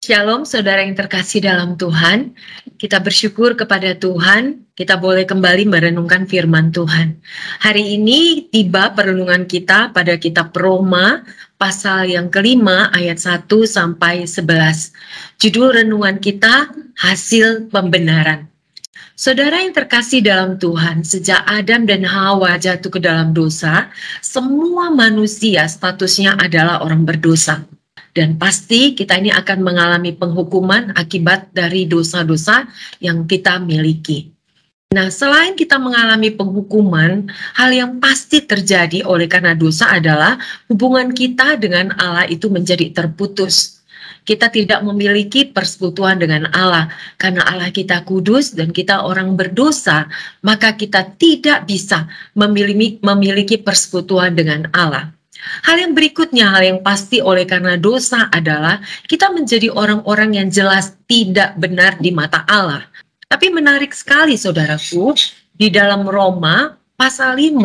Shalom saudara yang terkasih dalam Tuhan, kita bersyukur kepada Tuhan, kita boleh kembali merenungkan firman Tuhan. Hari ini tiba perenungan kita pada kitab Roma, pasal yang kelima ayat 1 sampai 11. Judul renungan kita, hasil pembenaran. Saudara yang terkasih dalam Tuhan, sejak Adam dan Hawa jatuh ke dalam dosa, semua manusia statusnya adalah orang berdosa. Dan pasti kita ini akan mengalami penghukuman akibat dari dosa-dosa yang kita miliki. Nah, selain kita mengalami penghukuman, hal yang pasti terjadi oleh karena dosa adalah hubungan kita dengan Allah itu menjadi terputus. Kita tidak memiliki persekutuan dengan Allah, karena Allah kita kudus dan kita orang berdosa, maka kita tidak bisa memiliki persekutuan dengan Allah. Hal yang berikutnya, hal yang pasti oleh karena dosa adalah kita menjadi orang-orang yang jelas tidak benar di mata Allah. Tapi menarik sekali saudaraku, di dalam Roma pasal 5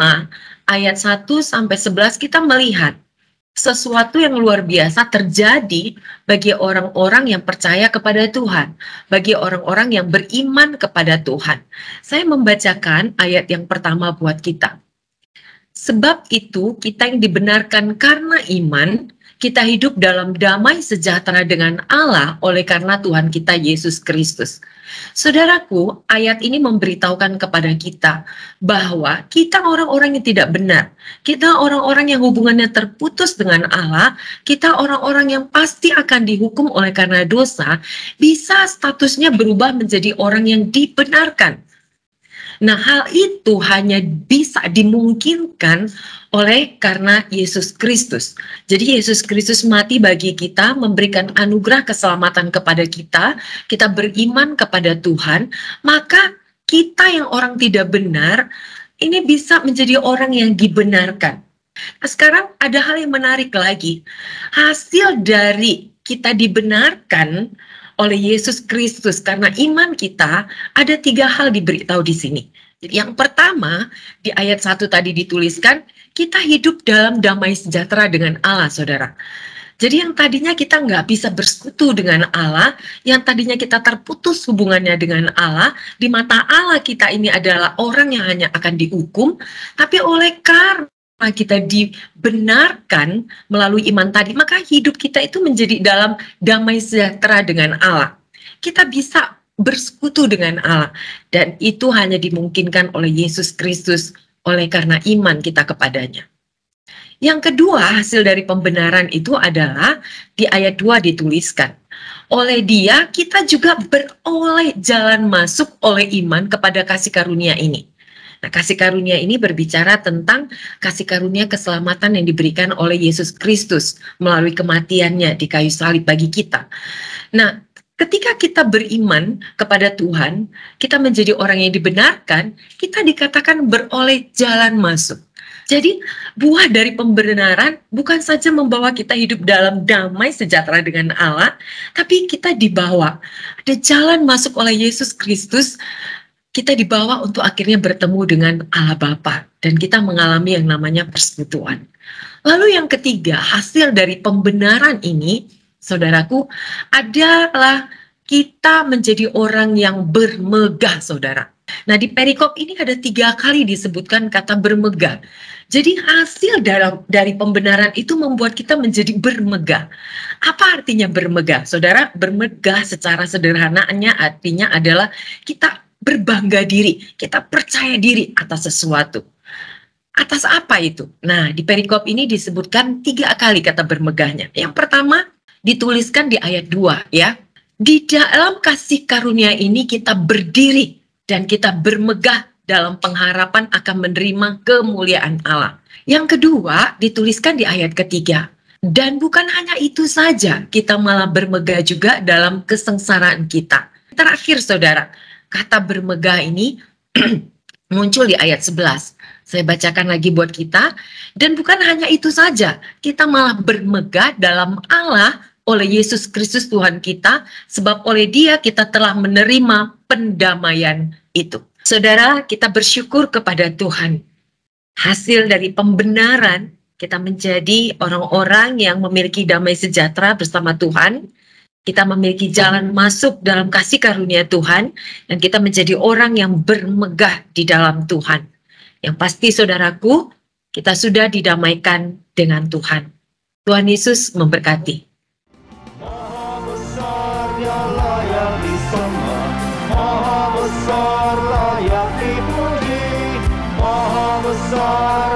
ayat 1 sampai 11 kita melihat sesuatu yang luar biasa terjadi bagi orang-orang yang percaya kepada Tuhan, bagi orang-orang yang beriman kepada Tuhan. Saya membacakan ayat yang pertama buat kita. Sebab itu, kita yang dibenarkan karena iman, kita hidup dalam damai sejahtera dengan Allah oleh karena Tuhan kita Yesus Kristus. Saudaraku, ayat ini memberitahukan kepada kita bahwa kita orang-orang yang tidak benar, kita orang-orang yang hubungannya terputus dengan Allah, kita orang-orang yang pasti akan dihukum oleh karena dosa, bisa statusnya berubah menjadi orang yang dibenarkan. Nah, hal itu hanya bisa dimungkinkan oleh karena Yesus Kristus. Jadi Yesus Kristus mati bagi kita, memberikan anugerah keselamatan kepada kita, kita beriman kepada Tuhan, maka kita yang orang tidak benar, ini bisa menjadi orang yang dibenarkan. Nah, sekarang ada hal yang menarik lagi. Hasil dari kita dibenarkan oleh Yesus Kristus karena iman kita, ada 3 hal diberitahu di sini. Jadi yang pertama, di ayat 1 tadi dituliskan, kita hidup dalam damai sejahtera dengan Allah, saudara. Jadi yang tadinya kita nggak bisa bersekutu dengan Allah, yang tadinya kita terputus hubungannya dengan Allah, di mata Allah kita ini adalah orang yang hanya akan dihukum, tapi oleh karena kita dibenarkan melalui iman tadi, maka hidup kita itu menjadi dalam damai sejahtera dengan Allah. Kita bisa bersekutu dengan Allah, dan itu hanya dimungkinkan oleh Yesus Kristus oleh karena iman kita kepadanya. Yang kedua, hasil dari pembenaran itu adalah di ayat 2 dituliskan, oleh Dia kita juga beroleh jalan masuk oleh iman kepada kasih karunia ini. Nah, kasih karunia ini berbicara tentang kasih karunia keselamatan yang diberikan oleh Yesus Kristus melalui kematiannya di kayu salib bagi kita. Nah, ketika kita beriman kepada Tuhan, kita menjadi orang yang dibenarkan, kita dikatakan beroleh jalan masuk. Jadi, buah dari pembenaran bukan saja membawa kita hidup dalam damai sejahtera dengan Allah, tapi kita dibawa. Ada jalan masuk oleh Yesus Kristus, kita dibawa untuk akhirnya bertemu dengan Allah Bapa dan kita mengalami yang namanya persekutuan. Lalu yang ketiga, hasil dari pembenaran ini, saudaraku, adalah kita menjadi orang yang bermegah, saudara. Nah, di perikop ini ada 3 kali disebutkan kata bermegah. Jadi hasil dari pembenaran itu membuat kita menjadi bermegah. Apa artinya bermegah? Saudara, bermegah secara sederhananya artinya adalah kita berbangga diri, kita percaya diri atas sesuatu. Atas apa itu? Nah, di perikop ini disebutkan 3 kali kata bermegahnya. Yang pertama dituliskan di ayat 2 ya. Di dalam kasih karunia ini kita berdiri dan kita bermegah dalam pengharapan akan menerima kemuliaan Allah. Yang kedua dituliskan di ayat ketiga. Dan bukan hanya itu saja, kita malah bermegah juga dalam kesengsaraan kita. Terakhir saudara, kata bermegah ini muncul di ayat 11. Saya bacakan lagi buat kita. Dan bukan hanya itu saja, kita malah bermegah dalam Allah oleh Yesus Kristus Tuhan kita, sebab oleh Dia kita telah menerima pendamaian itu. Saudara, kita bersyukur kepada Tuhan. Hasil dari pembenaran, kita menjadi orang-orang yang memiliki damai sejahtera bersama Tuhan. kita memiliki jalan masuk dalam kasih karunia Tuhan, dan kita menjadi orang yang bermegah di dalam Tuhan. Yang pasti saudaraku, kita sudah didamaikan dengan Tuhan. Tuhan Yesus memberkati. Maha besar Dialah yang disembah, Maha besar layak dipuji, Maha besar